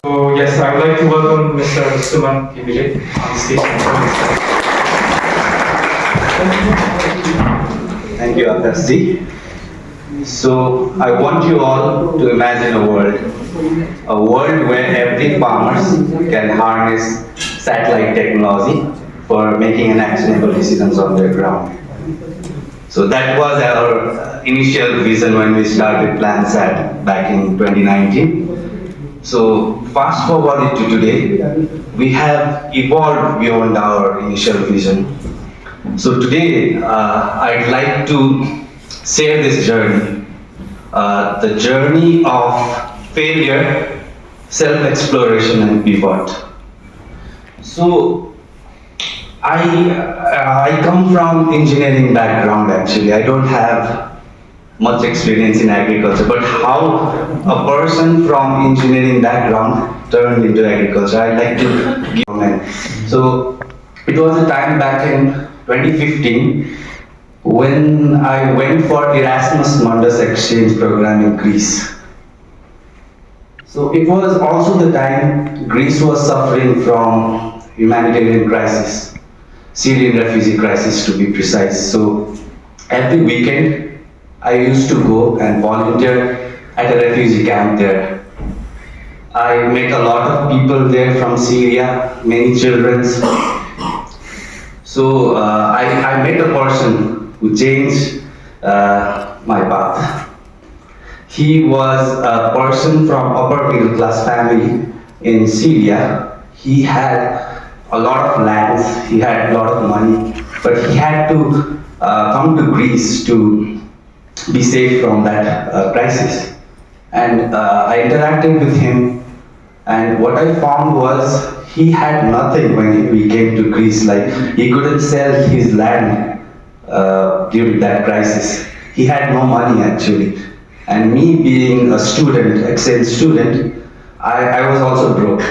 So yes, I would like to welcome Mr. Suman Ghimire on stage. Thank you, Akash. So I want you all to imagine a world where every farmer can harness satellite technology for making an actionable decisions on their ground. So that was our initial vision when we started PlanSat back in 2019. So fast forward to today, we have evolved beyond our initial vision. So today, I'd like to share this journey, the journey of failure, self-exploration and pivot. So I come from engineering background actually. I don't have much experience in agriculture, but how a person from engineering background turned into agriculture, I'd like to give comment. So it was a time back in 2015 when I went for Erasmus Mundus exchange program in Greece. So it was also the time Greece was suffering from humanitarian crisis, Syrian refugee crisis to be precise. So every weekend I used to go and volunteer at a refugee camp there. I met a lot of people there from Syria, many children. So I met a person who changed my path. He was a person from upper middle class family in Syria. He had a lot of lands, he had a lot of money, but he had to come to Greece to be safe from that crisis. And I interacted with him, and what I found was he had nothing when we came to Greece. Like, he couldn't sell his land during that crisis. He had no money actually. And me being a student, exchange student, I was also broke.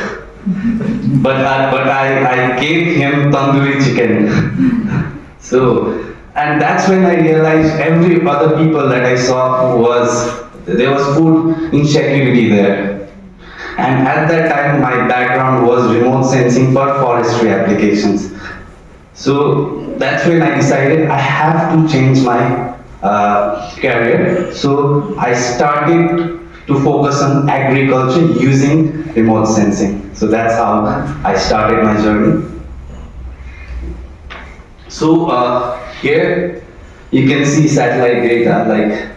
but I gave him tandoori chicken. So, and that's when I realized every other people that I saw there was food insecurity there. And at that time, my background was remote sensing for forestry applications. So that's when I decided I have to change my career. So I started to focus on agriculture using remote sensing. So that's how I started my journey. So here you can see satellite data. Like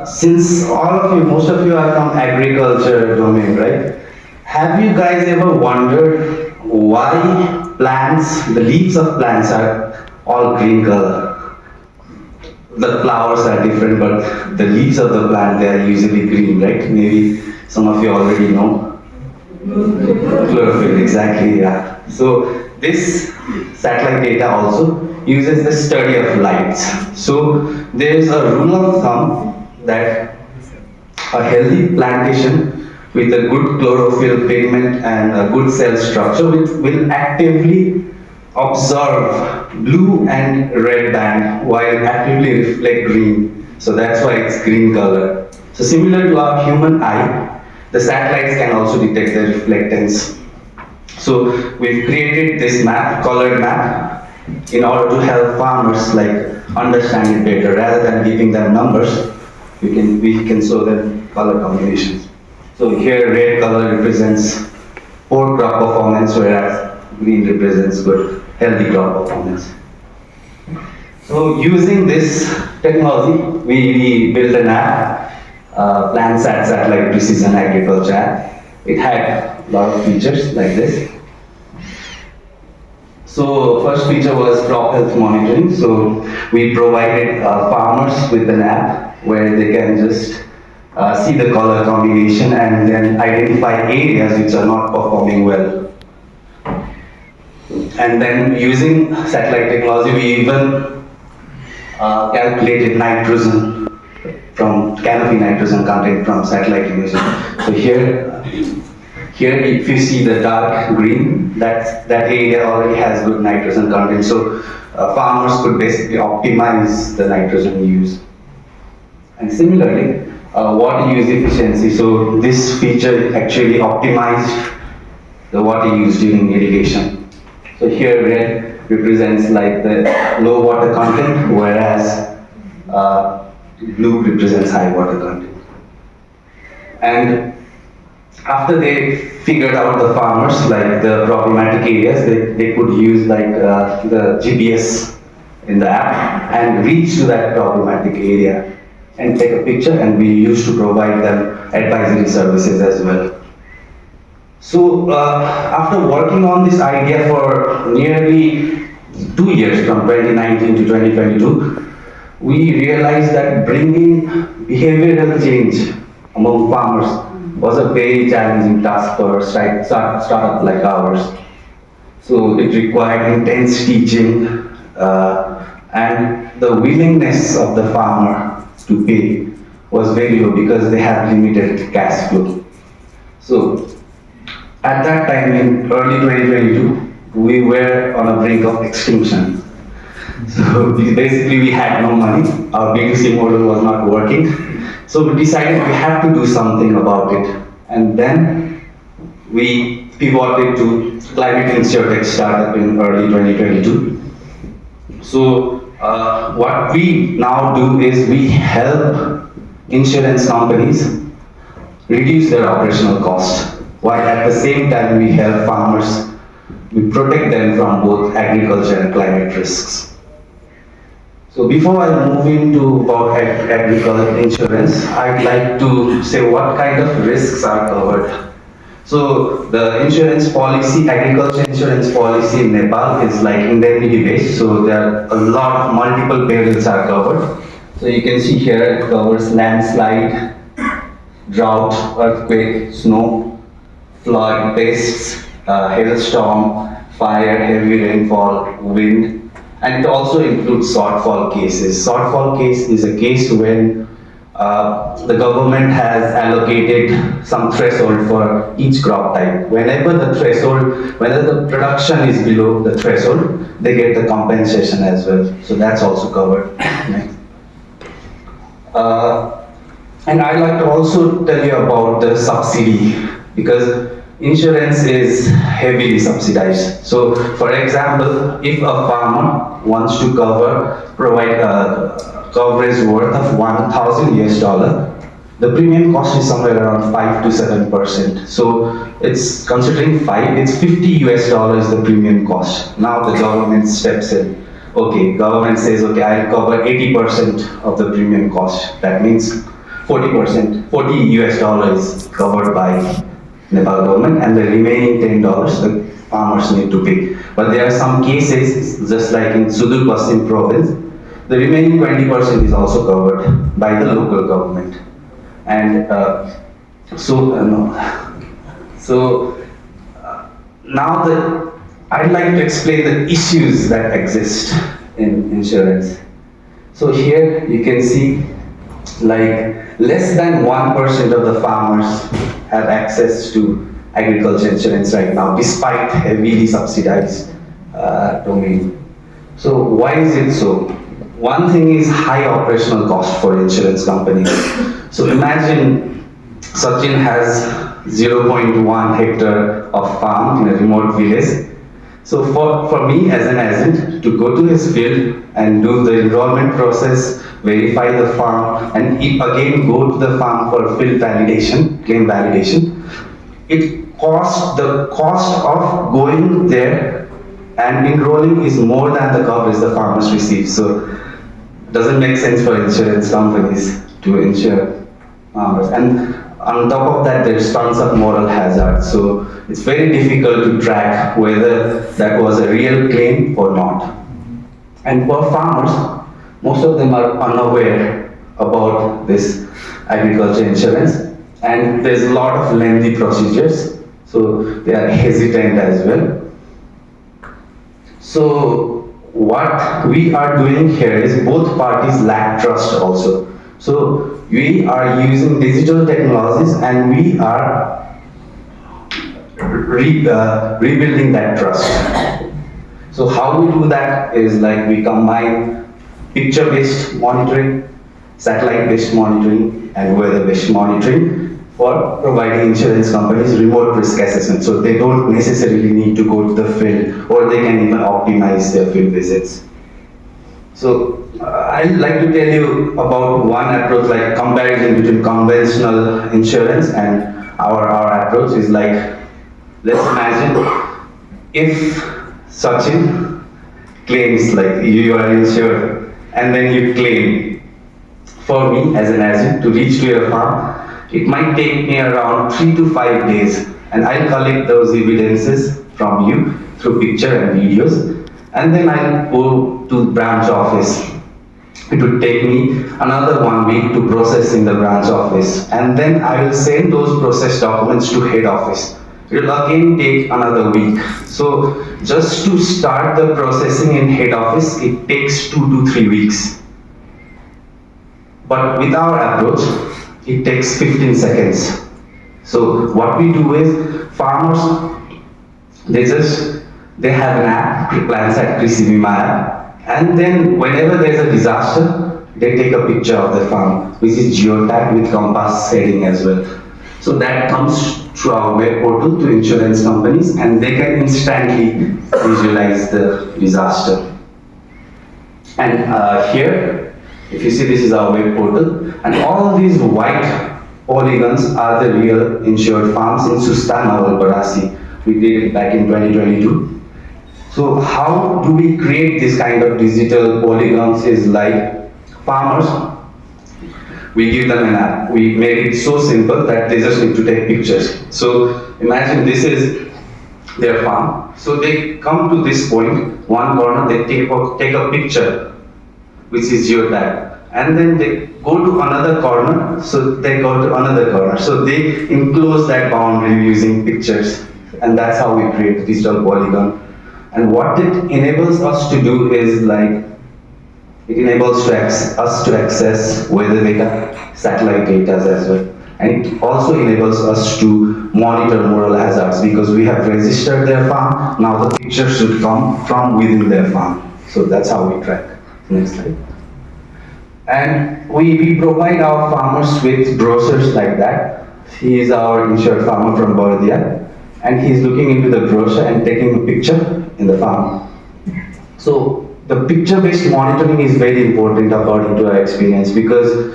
since most of you are from agriculture domain, right? Have you guys ever wondered why plants, the leaves of plants are all green color? The flowers are different, but the leaves of the plant, they are usually green, right? Maybe some of you already know. Chlorophyll, exactly, yeah. So this satellite data also uses the study of lights. So there is a rule of thumb that a healthy plantation with a good chlorophyll pigment and a good cell structure will actively observe blue and red band while actively reflect green. So that's why it's green color. So similar to our human eye, the satellites can also detect the reflectance. So we've created this map, colored map, in order to help farmers understand it better. Rather than giving them numbers, we can show them color combinations. So here red color represents poor crop performance, whereas green represents good, healthy crop performance. So using this technology, we built an app, PlanSat Satellite Precision Agriculture app. It had a lot of features like this. So first feature was crop health monitoring. So we provided farmers with an app where they can just see the color combination and then identify areas which are not performing well. And then using satellite technology, we even calculated nitrogen from canopy nitrogen content from satellite images. So here if you see the dark green, that area already has good nitrogen content. So farmers could basically optimize the nitrogen use. And similarly, water use efficiency. So this feature actually optimized the water use during irrigation. So here red represents like the low water content, whereas blue represents high water content. And after they figured out the farmers, like the problematic areas, they could use like the GPS in the app and reach to that problematic area and take a picture, and we used to provide them advisory services as well. So after working on this idea for nearly 2 years, from 2019 to 2022, we realized that bringing behavioral change among farmers was a very challenging task for a startup like ours. So it required intense teaching and the willingness of the farmer to pay was very low because they have limited cash flow. So at that time in early 2022, we were on a brink of extinction. So basically we had no money, our B2C model was not working. So we decided we have to do something about it. And then we pivoted to climate insurtech startup in early 2022. So what we now do is we help insurance companies reduce their operational cost, while at the same time we help farmers, we protect them from both agriculture and climate risks. So before I move into about agriculture insurance, I'd like to say what kind of risks are covered. So the insurance policy, agriculture insurance policy in Nepal is like indemnity based. So there are a lot of multiple perils are covered. So you can see here it covers landslide, drought, earthquake, snow, flood, pests, hailstorm, fire, heavy rainfall, wind, and it also includes shortfall cases. Shortfall case is a case when the government has allocated some threshold for each crop type. Whenever the production is below the threshold, they get the compensation as well. So that's also covered. And I'd like to also tell you about the subsidy, because insurance is heavily subsidized. So for example, if a farmer wants to provide a coverage worth of $1,000, the premium cost is somewhere around 5 to 7%. So it's considering it's $50 the premium cost. Now the government steps in. Okay, government says, okay, I'll cover 80% of the premium cost. That means $40 is covered by Nepal government, and the remaining $10 the farmers need to pay. But there are some cases, just like in Sudur Paschim province, the remaining 20% is also covered by the local government. And now I'd like to explain the issues that exist in insurance. So here you can see like less than 1% of the farmers have access to agriculture insurance right now, despite heavily subsidized domain. So why is it so? One thing is high operational cost for insurance companies. So imagine Sachin has 0.1 hectare of farm in a remote village. So for me as an agent to go to his field and do the enrollment process, verify the farm, and again go to the farm for field validation, claim validation, the cost of going there and enrolling is more than the coverage the farmers receive. So it doesn't make sense for insurance companies to insure farmers. And on top of that, there's tons of moral hazard. So it's very difficult to track whether that was a real claim or not. And for farmers, most of them are unaware about this agriculture insurance, and there's a lot of lengthy procedures, so they are hesitant as well. So what we are doing here is both parties lack trust also. So we are using digital technologies and we are rebuilding that trust. So how we do that is like we combine picture-based monitoring, satellite-based monitoring and weather-based monitoring for providing insurance companies remote risk assessment. So they don't necessarily need to go to the field, or they can even optimize their field visits. So I'd like to tell you about one approach, like comparison between conventional insurance and our approach is like, let's imagine if Sachin claims, like you are insured, and then you claim, for me as an agent to reach to your farm, it might take me around 3 to 5 days, and I'll collect those evidences from you through picture and videos, and then I'll go to branch office. It would take me another 1 week to process in the branch office, and then I will send those processed documents to head office. It will again take another week. So just to start the processing in head office, it takes 2 to 3 weeks. But with our approach, it takes 15 seconds. So what we do is, farmers, they have an app, plans at Ghimire, and then whenever there's a disaster, they take a picture of the farm, which is geotagged with compass heading as well. So that comes through our web portal to insurance companies, and they can instantly visualize the disaster. And here, if you see, this is our web portal, and all these white polygons are the real insured farms in Sustan, Barasi. We did it back in 2022. So how do we create this kind of digital polygons? Is like, farmers, we give them an app. We made it so simple that they just need to take pictures. So imagine this is their farm. So they come to this point, one corner, they take a picture, which is geotagged, and then they go to another corner, so they go to another corner. So they enclose that boundary using pictures, and that's how we create digital polygon. And what it enables us to do is like, it enables us to access weather data, satellite data as well. And it also enables us to monitor moral hazards, because we have registered their farm. Now the pictures should come from within their farm. So that's how we track. Next slide. And we provide our farmers with brochures like that. He is our insured farmer from Borodia, and he is looking into the brochure and taking a picture in the farm. So the picture-based monitoring is very important according to our experience, because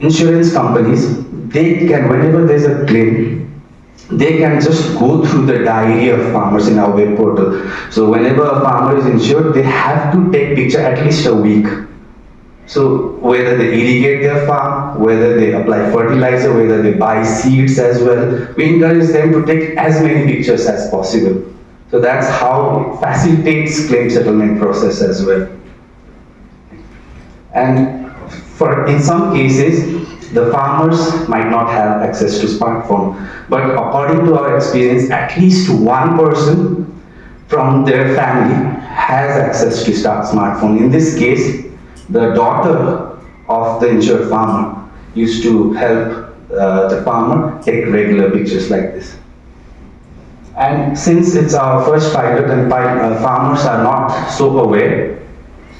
insurance companies, they can, whenever there's a claim, they can just go through the diary of farmers in our web portal. So whenever a farmer is insured, they have to take picture at least a week. So whether they irrigate their farm, whether they apply fertilizer, whether they buy seeds as well, we encourage them to take as many pictures as possible. So that's how it facilitates claim settlement process as well. And in some cases, the farmers might not have access to smartphone, but according to our experience, at least one person from their family has access to smartphone. In this case, the daughter of the insured farmer used to help the farmer take regular pictures like this. And since it's our first pilot and farmers are not so aware,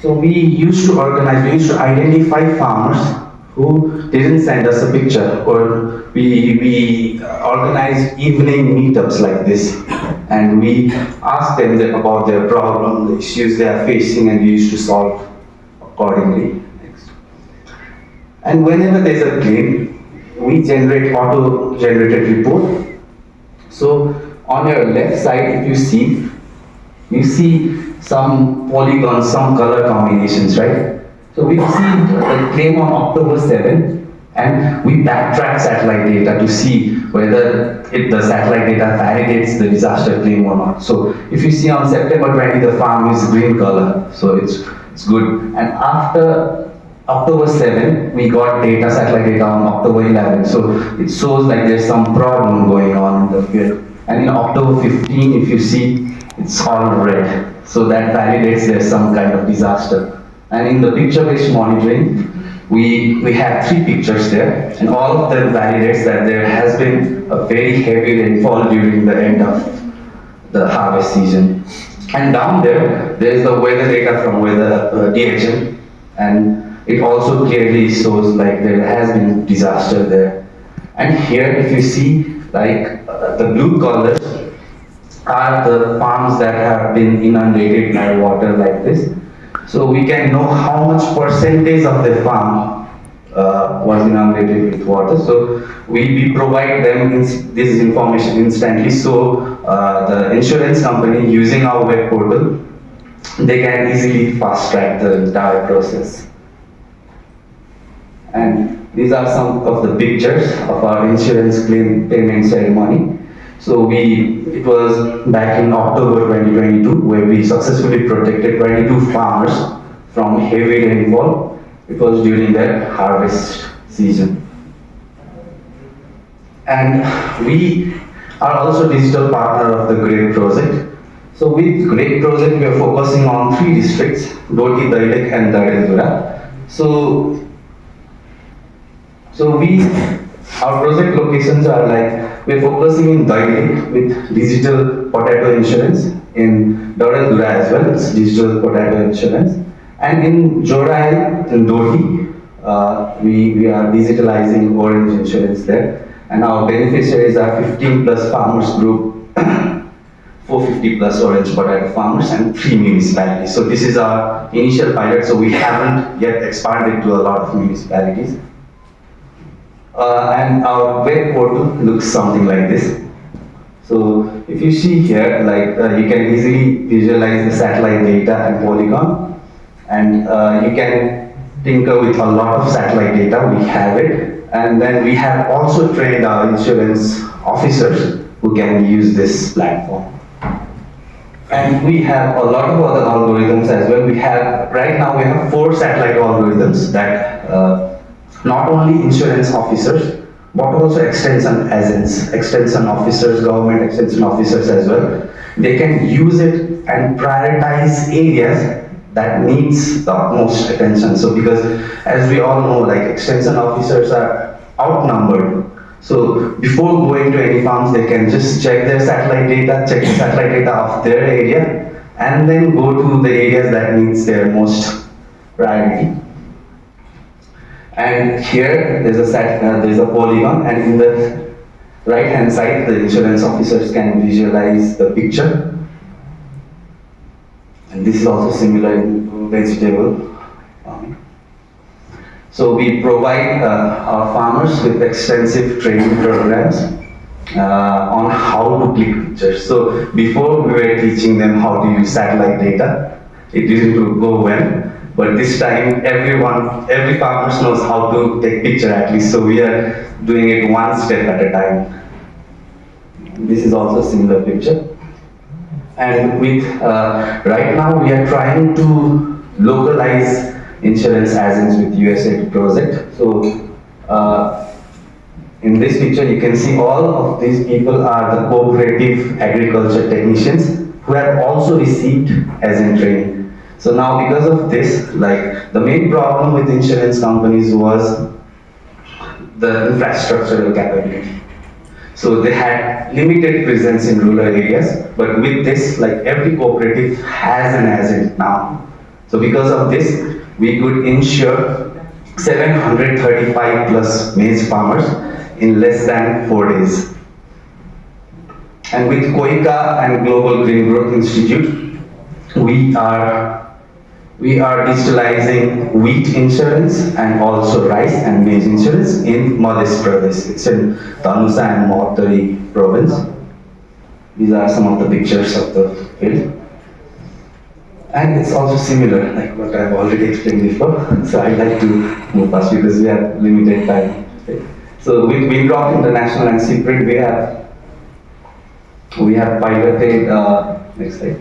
so we used to identify farmers who didn't send us a picture, or we organized evening meetups like this, and we asked them about their problem, the issues they are facing, and we used to solve accordingly. Next. And whenever there's a claim, we generate auto-generated report. So on your left side, if you see some polygons, some color combinations, right? So we received a claim on October 7, and we backtrack satellite data to see whether the satellite data validates the disaster claim or not. So if you see on September 20, the farm is green color, so it's good. And after October 7, we got satellite data on October 11. So it shows like there's some problem going on in the field. And in October 15, if you see, it's all red. So that validates there's some kind of disaster. And in the picture-based monitoring, we have 3 pictures there, and all of them validates that there has been a very heavy rainfall during the end of the harvest season. And down there is the weather data from DHL, and it also clearly shows like there has been disaster there. And here, if you see, like the blue colors are the farms that have been inundated by water like this. So we can know how much percentage of the farm was inundated with water. So we provide them this information instantly. So the insurance company using our web portal, they can easily fast track the entire process. And these are some of the pictures of our insurance claim payment ceremony. So it was back in October 2022 where we successfully protected 22 farmers from heavy rainfall. It was during their harvest season. And we are also digital partner of the GRAPE project. So with GRAPE project, we are focusing on 3 districts, Doti, Dailek and Darendura. Our project locations are like, we're focusing in Dailek with digital potato insurance, in Darendura as well, it's digital potato insurance. And in Jorai, in Doti, we are digitalizing orange insurance there. And our beneficiaries are 15 plus farmers group, 450 plus orange potato farmers and 3 municipalities. So this is our initial pilot, so we haven't yet expanded to a lot of municipalities. And our web portal looks something like this. So if you see here, like you can easily visualize the satellite data and polygon, and you can tinker with a lot of satellite data, we have it. And then we have also trained our insurance officers who can use this platform. And we have a lot of other algorithms as well. Right now we have 4 satellite algorithms that not only insurance officers, but also extension agents, extension officers, government extension officers as well. They can use it and prioritize areas that needs the utmost attention. So because as we all know, like extension officers are outnumbered. So before going to any farms, they can just check their satellite data, check the satellite data of their area, and then go to the areas that needs their most priority. And here there's a polygon, and in the right hand side, the insurance officers can visualize the picture. And this is also similar in vegetable farming. So we provide our farmers with extensive training programs on how to click pictures. So before we were teaching them how to use satellite data, it didn't go well. But this time, every farmer knows how to take picture at least. So we are doing it one step at a time. This is also a similar picture. And right now we are trying to localize insurance agents with USAID project. So in this picture, you can see all of these people are the cooperative agriculture technicians who have also received agent training. So now because of this, like the main problem with insurance companies was the infrastructural capability. So they had limited presence in rural areas, but with this, like every cooperative has an agent now. So because of this, we could insure 735 plus maize farmers in less than 4 days. And with Koika and Global Green Growth Institute, we are digitalizing wheat insurance and also rice and maize insurance in Madhya Pradesh. It's in Tanusa and Mohtari province. These are some of the pictures of the field. And it's also similar, like what I've already explained before. So I'd like to move fast because we have limited time. So with Windrock International and Secret, we have piloted, next slide.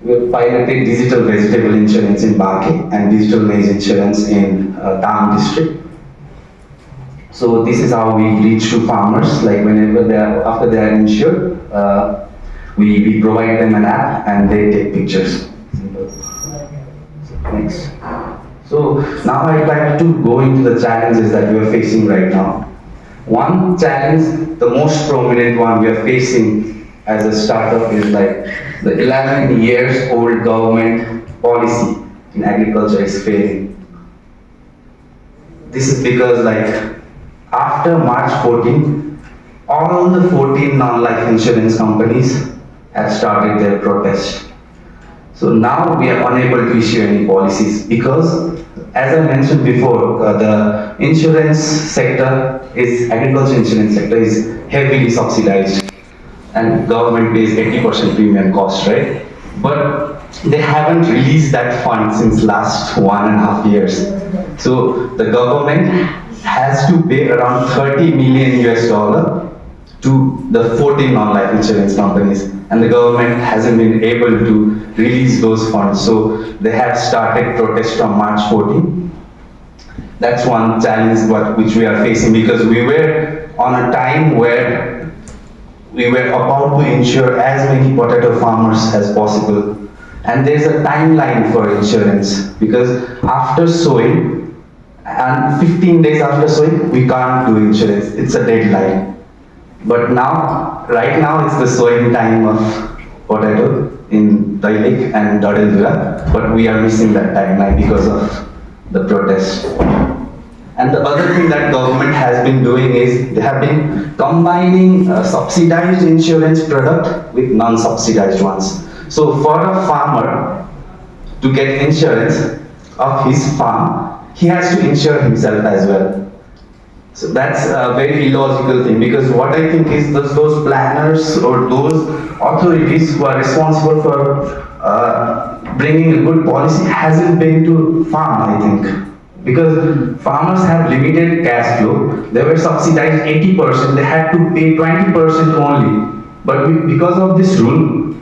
We have piloted digital vegetable insurance in Baki and digital maize insurance in Dam district. So this is how we reach to farmers, like after they are insured, we provide them an app and they take pictures. Simple. Next. So now I'd like to go into the challenges that we are facing right now. One challenge, the most prominent one we are facing as a startup is like the 11 years old government policy in agriculture is failing. this is because like after March 14, all the 14 non-life insurance companies have started their protest. So now we are unable to issue any policies because, as I mentioned before, the insurance sector agriculture insurance sector is heavily subsidized and government pays 80% premium cost, right? But they haven't released that fund since last 1.5 years. So the government has to pay around 30 million US dollar to the 14 non-life insurance companies, and the government hasn't been able to release those funds. So they have started protest from March 14. That's one challenge which we are facing, because we were on a time where we were about to insure as many potato farmers as possible. And there's a timeline for insurance, because after sowing and 15 days after sowing, we can't do insurance. It's a deadline. But now, right now, it's the sowing time of potato in Dailik and Dadilvira, but we are missing that timeline because of the protest. And the other thing that government has been doing is they have been combining subsidized insurance product with non-subsidized ones. So for a farmer to get insurance of his farm, he has to insure himself as well. So that's a very illogical thing, because what I think is those planners or those authorities who are responsible for bringing a good policy hasn't been to farm, I think. Because farmers have limited cash flow, they were subsidized 80%, they had to pay 20% only. But because of this rule,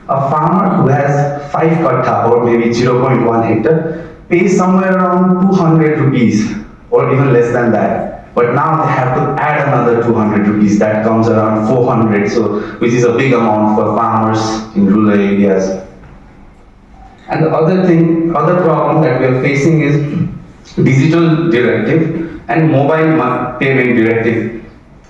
a farmer who has 5 kattha or maybe 0.1 hectare pays somewhere around 200 rupees or even less than that. But now they have to add another 200 rupees, that comes around 400, so which is a big amount for farmers in rural areas. And the other problem that we are facing is digital directive and mobile payment directive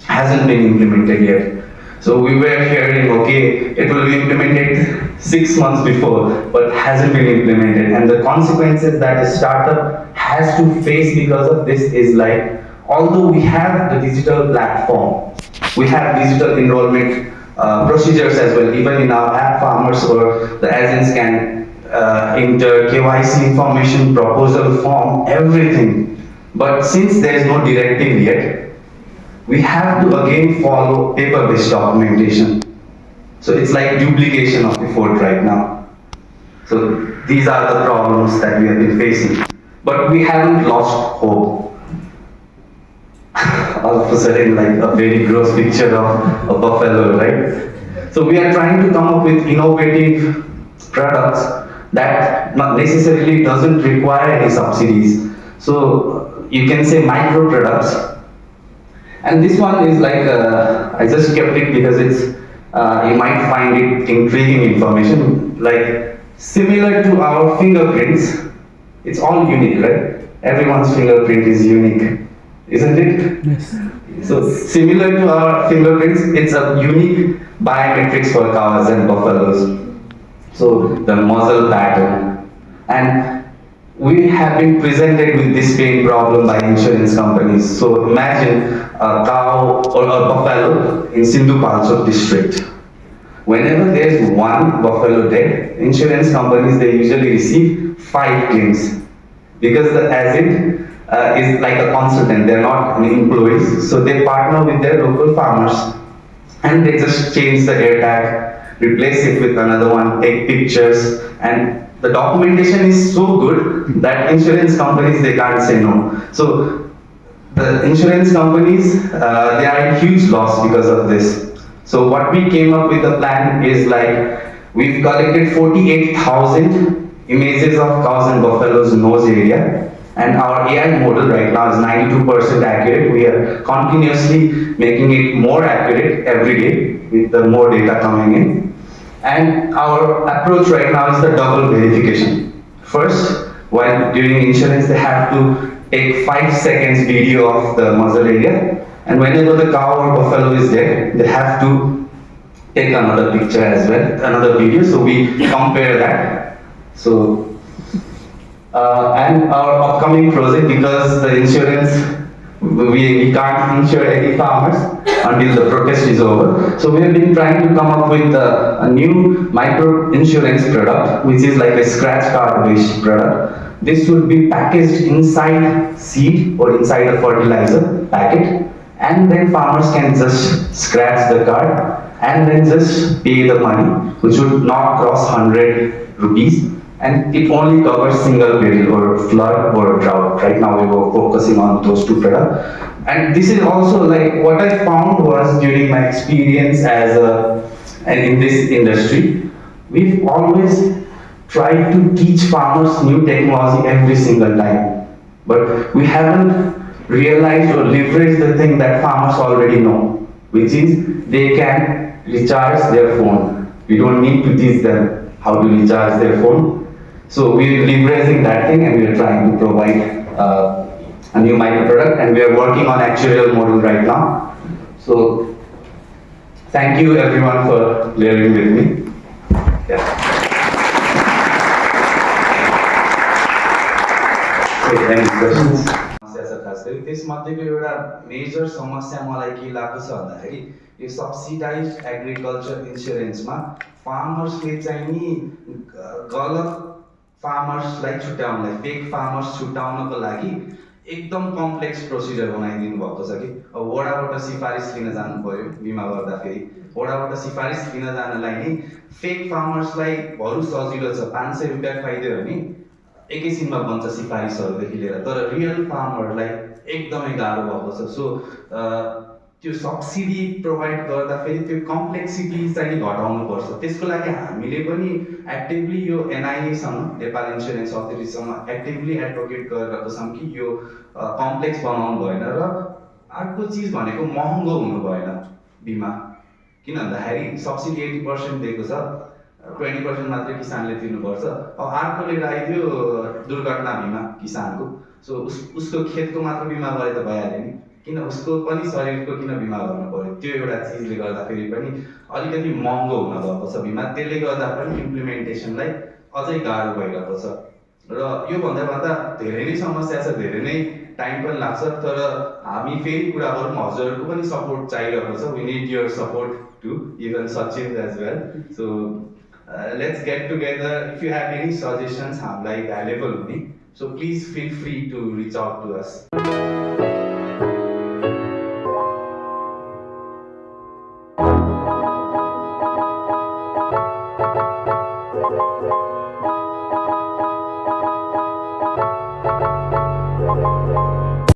hasn't been implemented yet. So we were hearing, okay, it will be implemented 6 months before, but hasn't been implemented. And the consequences that a startup has to face because of this is like, although we have the digital platform, we have digital enrollment procedures as well, even in our app farmers or the agents can enter KYC information, proposal form, everything. But since there is no directive yet, we have to again follow paper-based documentation. So it's like duplication of effort right now. So these are the problems that we have been facing. But we haven't lost hope. All of a sudden, like a very gross picture of a buffalo, right? So we are trying to come up with innovative products that not necessarily doesn't require any subsidies. So you can say micro products. And this one is like, I just kept it because it's, you might find it intriguing information, like similar to our fingerprints, it's all unique, right? Everyone's fingerprint is unique, isn't it? Yes. So similar to our fingerprints, it's a unique biometrics for cows and buffaloes. So the muzzle pattern. And we have been presented with this pain problem by insurance companies. So imagine a cow or a buffalo in Sindhu Palchok district. Whenever there's one buffalo dead, insurance companies, they usually receive 5 claims. Because the agent is like a consultant, they're not employees. So they partner with their local farmers and they just change the air tag, replace it with another one, take pictures, and the documentation is so good that insurance companies, they can't say no. So the insurance companies, they are in huge loss because of this. So what we came up with the plan is like, we've collected 48,000 images of cows and buffaloes nose area, and our AI model right now is 92% accurate. We are continuously making it more accurate every day with the more data coming in. And our approach right now is the double verification. First, while doing insurance, they have to take 5 seconds video of the muzzle area, and whenever the cow or buffalo is there, they have to take another picture as well, another video, so we compare that. So And our upcoming project, because the insurance, we can't insure any farmers until the protest is over. So we have been trying to come up with a new micro insurance product, which is like a scratch card based product. This would be packaged inside seed or inside a fertilizer packet, and then farmers can just scratch the card and then just pay the money, which would not cross 100 rupees, and it only covers single peril or flood or drought. Right now we were focusing on those two products. And this is also like what I found was during my experience as and in this industry, we've always tried to teach farmers new technology every single time. But we haven't realized or leveraged the thing that farmers already know, which is they can recharge their phone. We don't need to teach them how to recharge their phone. So we're leveraging that thing, and we're trying to provide a new micro product, and we are working on actuarial model right now. So thank you everyone for bearing with me. Yeah. So, any questions? खास गरी त्यसमध्येको एउटा major समस्या मलाई के लाग्छ भन्दाखेरि यो subsidised agriculture इन्सुरेन्समा फार्मर्सले चाहिँ नि गलत फार्मर्सलाई छुट्याउनलाई फेक फार्मर्स छुट्याउनको लागि एकदम कम्प्लेक्स प्रोसिजर बनाइदिनु भएको छ कि अब वडाबाट सिफारिस लिन जानु पर्यो बिमा गर्दाखेरि वडाबाट सिफारिस लिन जानलाई नि फेक फार्मर्सलाई भरु सजिलो छ 500 रुपैयाँ खुवाइदियो भने एकैछिनमा बन्छ सिफारिसहरुदेखि लिएर तर रियल फार्मरलाई एकदमै गाह्रो भएको छ सो त्यो सब्सिडी प्रोवाइड गर्दाखेरि त्यो कम्प्लेक्सिटी चाहिँ घटाउनु पर्छ त्यसको लागि हामीले पनि एक्टिभली यो एनआईए सँग नेपाल इन्स्योरेन्स अथोरिटीसँग एक्टिभली एडभोकेट गरिरहेको छौं कि यो कम्प्लेक्स बनाउनु भएन र अर्को चीज भनेको महँगो हुनु भएन बिमा किन भन्दाखेरि सब्सिडी 80% दिएको छ 20% मात्रै किसानले तिर्नुपर्छ अब अर्कोले लगाइदियो दुर्घटना बिमा किसानको सो उसको खेतको मात्र बिमा गरे त भइहाल्यो नि किन उसको पनि शरीरको किन बिमा गर्नु पर्यो त्यो एउटा चीजले गर्दाखेरि पनि अलिकति महँगो हुन गएको छ बिमा त्यसले गर्दा पनि इम्प्लिमेन्टेसनलाई अझै गाह्रो भइरहेको छ र यो भन्दा धेरै नै समस्या छ धेरै नै टाइम पनि लाग्छ तर हामी फेरि कुरा गरौँ हजुरहरुको पनि सपोर्ट चाहिरहेको छ we need your support to even Sachin as well so let's get together. If you have any suggestions, हामीलाई valuable हुने. So please feel free to reach out to us.